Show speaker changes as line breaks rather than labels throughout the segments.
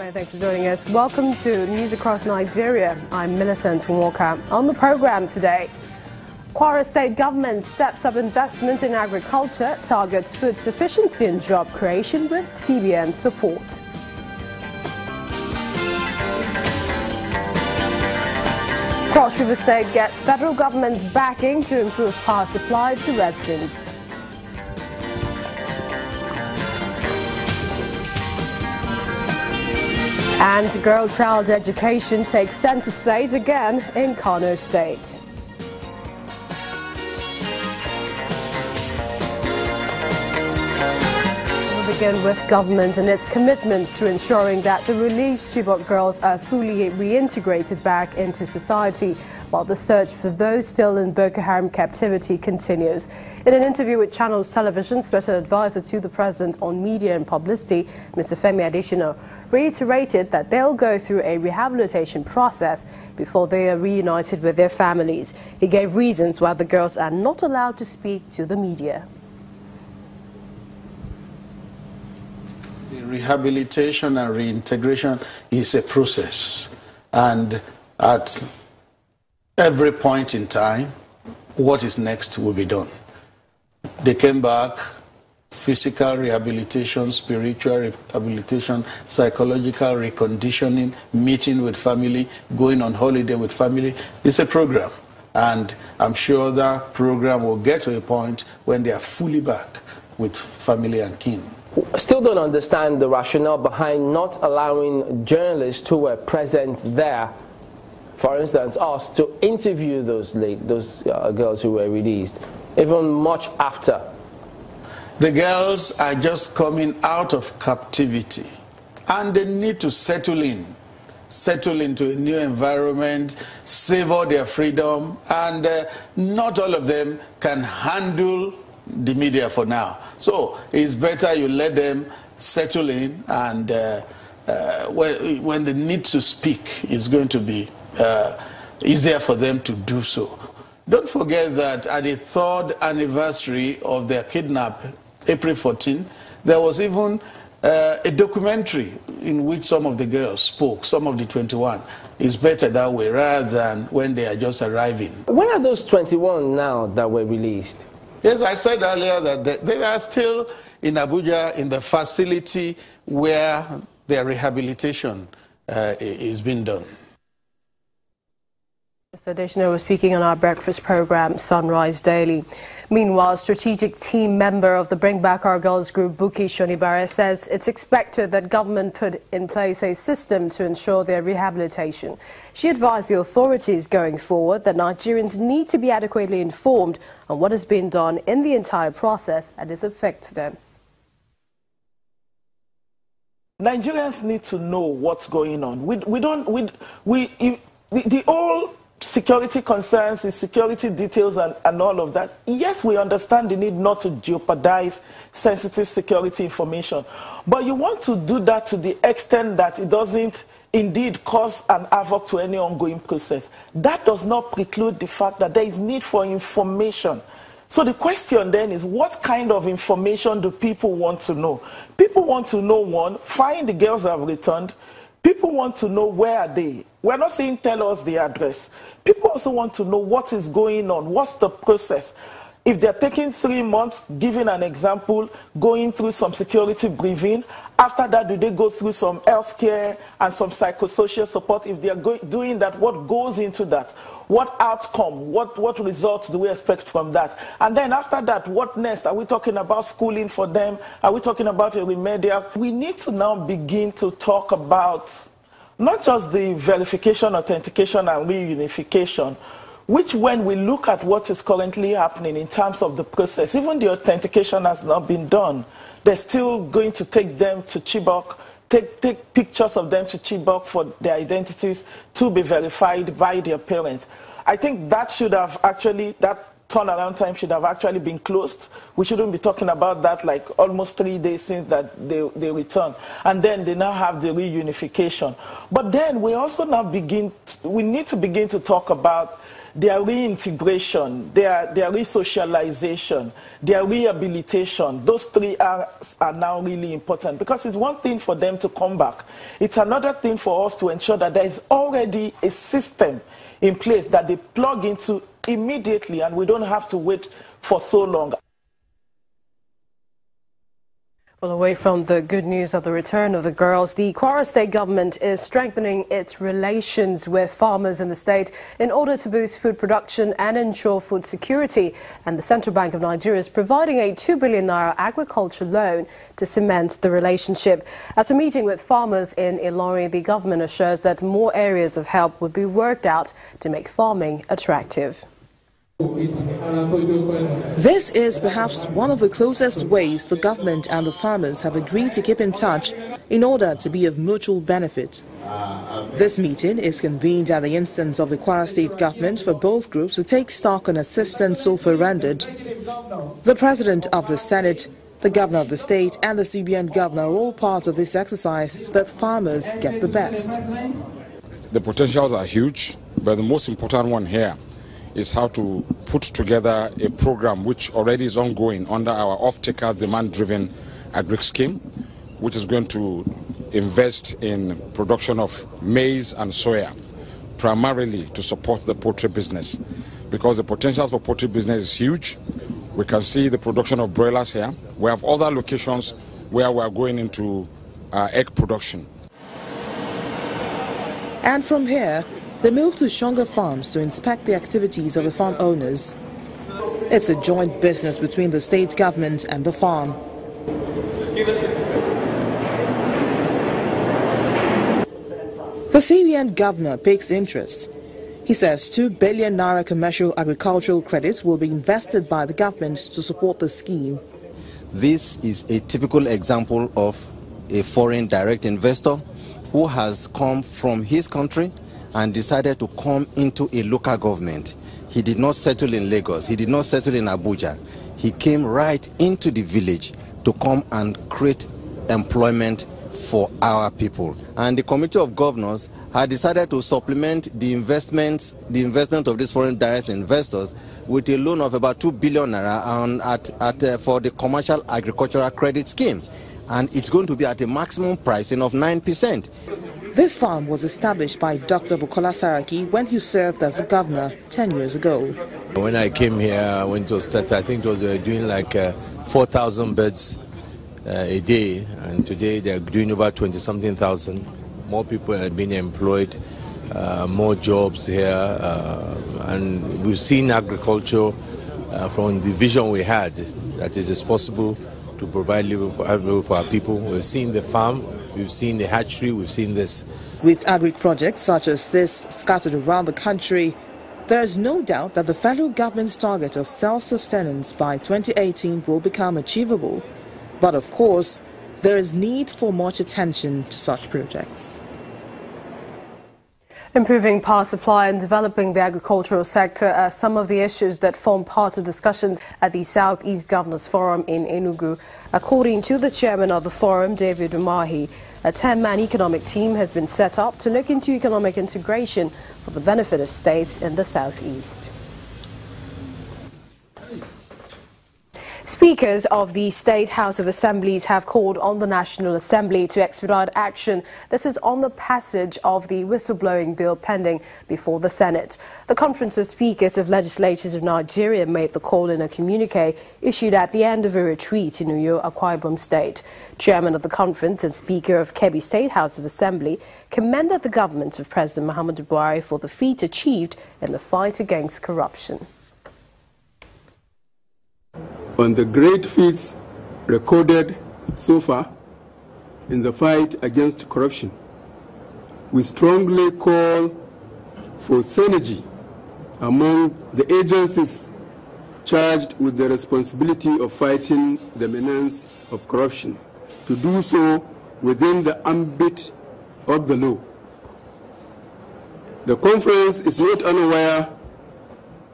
Many thanks for joining us. Welcome to News Across Nigeria. I'm Millicent Walker. On the program today, Kwara State Government steps up investment in agriculture, targets food sufficiency and job creation with CBN support. Cross River State gets federal government backing to improve power supply to residents. And girl-child education takes center stage again in Kano State. We'll begin with government and its commitment to ensuring that the released Chibok girls are fully reintegrated back into society, while the search for those still in Boko Haram captivity continues. In an interview with Channels Television, Special Advisor to the President on Media and Publicity, Mr. Femi Adesina, reiterated that they'll go through a rehabilitation process before they are reunited with their families. He gave reasons why the girls are not allowed to speak to the media.
The rehabilitation and reintegration is a process, and at every point in time, what is next will be done. They came back. Physical rehabilitation, spiritual rehabilitation, psychological reconditioning, meeting with family, going on holiday with family. It's a program, and I'm sure that program will get to a point when they are fully back with family and kin.
I still don't understand the rationale behind not allowing journalists who were present there, for instance us, to interview those girls who were released, even much after.
The girls are just coming out of captivity, and they need to settle into a new environment, savor their freedom, and not all of them can handle the media for now. So it's better you let them settle in, and when they need to speak, it's going to be easier for them to do so. Don't forget that at the 3rd anniversary of their kidnapping, April 14, there was even a documentary in which some of the girls spoke, some of the 21. It's better that way rather than when they are just arriving.
Where are those 21 now that were released?
Yes, I said earlier that they are still in Abuja in the facility where their rehabilitation is being done.
Mr. Adesina was speaking on our breakfast program, Sunrise Daily. Meanwhile, strategic team member of the Bring Back Our Girls group, Buki Shonibare, says it's expected that government put in place a system to ensure their rehabilitation. She advised the authorities going forward that Nigerians need to be adequately informed on what has been done in the entire process and its effect to them.
Nigerians need to know what's going on. The whole security concerns, the security details and all of that. Yes, we understand the need not to jeopardize sensitive security information. But you want to do that to the extent that it doesn't indeed cause an havoc to any ongoing process. That does not preclude the fact that there is need for information. So the question then is, what kind of information do people want to know? People want to know, one, find the girls that have returned. People want to know where are they. We're not saying tell us the address. People also want to know what is going on, what's the process. If they're taking 3 months, giving an example, going through some security briefing, after that do they go through some healthcare and some psychosocial support? If they're doing that, what goes into that? What outcome, what results do we expect from that? And then after that, what next? Are we talking about schooling for them? Are we talking about a remedial? We need to now begin to talk about not just the verification, authentication, and reunification, which when we look at what is currently happening in terms of the process, even the authentication has not been done. They're still going to take them to Chibok, take pictures of them to Chibok for their identities to be verified by their parents. I think that should have actually, that turnaround time should have actually been closed. We shouldn't be talking about that like almost 3 days since that they returned. And then they now have the reunification. But then we also now we need to begin to talk about their reintegration, their resocialization, their rehabilitation. Those three are now really important, because it's one thing for them to come back. It's another thing for us to ensure that there is already a system in place that they plug into immediately, and we don't have to wait for so long.
Well, away from the good news of the return of the girls, the Kwara State government is strengthening its relations with farmers in the state in order to boost food production and ensure food security. And the Central Bank of Nigeria is providing a 2 billion naira agriculture loan to cement the relationship. At a meeting with farmers in Ilorin, the government assures that more areas of help would be worked out to make farming attractive.
This is perhaps one of the closest ways the government and the farmers have agreed to keep in touch in order to be of mutual benefit. This meeting is convened at the instance of the Kwara State government for both groups to take stock on assistance so far rendered. The President of the Senate, the Governor of the state and the CBN Governor are all part of this exercise that farmers get the best.
The potentials are huge, but the most important one here is how to put together a program which already is ongoing under our off-taker demand-driven agri scheme, which is going to invest in production of maize and soya, primarily to support the poultry business, because the potential for poultry business is huge. We can see the production of broilers here. We have other locations where we are going into egg production.
And from here, they move to Shonga Farms to inspect the activities of the farm owners. It's a joint business between the state government and the farm. The CBN governor takes interest. He says 2 billion naira commercial agricultural credits will be invested by the government to support the scheme.
This is a typical example of a foreign direct investor who has come from his country and decided to come into a local government. He did not settle in Lagos. He did not settle in Abuja. He came right into the village to come and create employment for our people. And the Committee of Governors had decided to supplement the investment of these foreign direct investors with a loan of about 2 billion naira for the commercial agricultural credit scheme. And it's going to be at a maximum pricing of 9%.
This farm was established by Dr. Bukola Saraki when he served as a governor 10 years ago.
When I came here, when it was started, I think it was doing like 4,000 beds a day, and today they're doing over 20-something thousand. More people are being employed, more jobs here, and we've seen agriculture from the vision we had that it is possible to provide living for our people. We've seen the farm, we've seen the hatchery, we've seen this.
With agri projects such as this scattered around the country, there is no doubt that the federal government's target of self-sustenance by 2018 will become achievable. But of course, there is need for much attention to such projects.
Improving power supply and developing the agricultural sector are some of the issues that form part of discussions at the Southeast Governors Forum in Enugu. According to the chairman of the forum, David Umahi, a 10-man economic team has been set up to look into economic integration for the benefit of states in the Southeast. Speakers of the State House of Assemblies have called on the National Assembly to expedite action. This is on the passage of the whistleblowing bill pending before the Senate. The Conference of Speakers of Legislatures of Nigeria made the call in a communique issued at the end of a retreat in Uyo, Akwa Ibom State. Chairman of the conference and Speaker of Kebbi State House of Assembly commended the government of President Muhammadu Buhari for the feat achieved in the fight against corruption.
On the great feats recorded so far in the fight against corruption, we strongly call for synergy among the agencies charged with the responsibility of fighting the menace of corruption, to do so within the ambit of the law. The conference is not unaware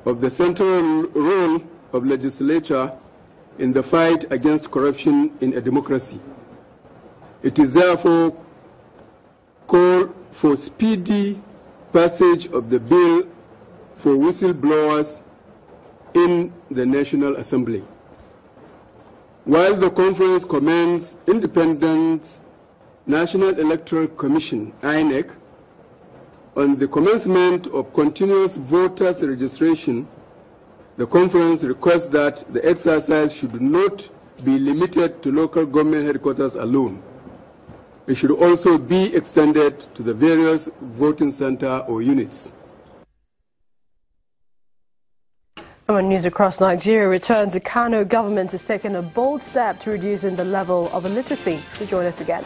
of the central role of legislature in the fight against corruption in a democracy. It is therefore called for speedy passage of the bill for whistleblowers in the National Assembly. While the conference commends Independent National Electoral Commission, INEC, on the commencement of continuous voters registration, the conference requests that the exercise should not be limited to local government headquarters alone. It should also be extended to the various voting center or units.
When news across Nigeria returns, the Kano government is taking a bold step to reducing the level of illiteracy. To join us again.